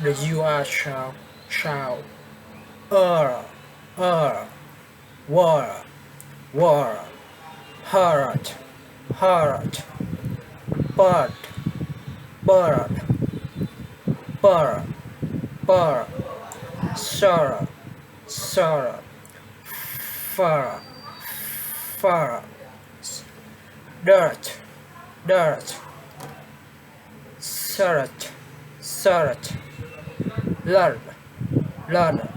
The UR sound. Ur, war, heart, bird, bird, bird, sir, fur, dirt, search, learn,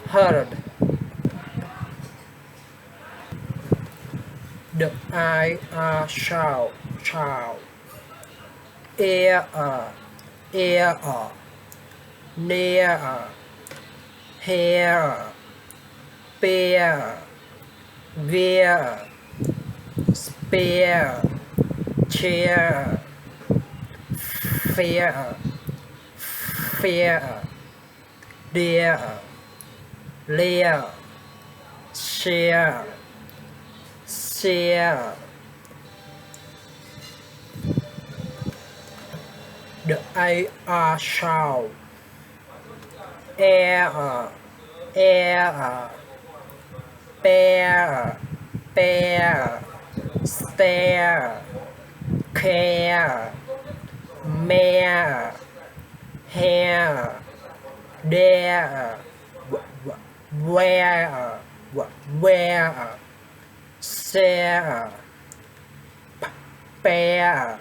heard, the IR sound, ear, near, hair, bear, gear, spear, chair, fear, dear, lear, share, the IR sound, air, bear, stare, care, mare, hair, dare, where, share, pair,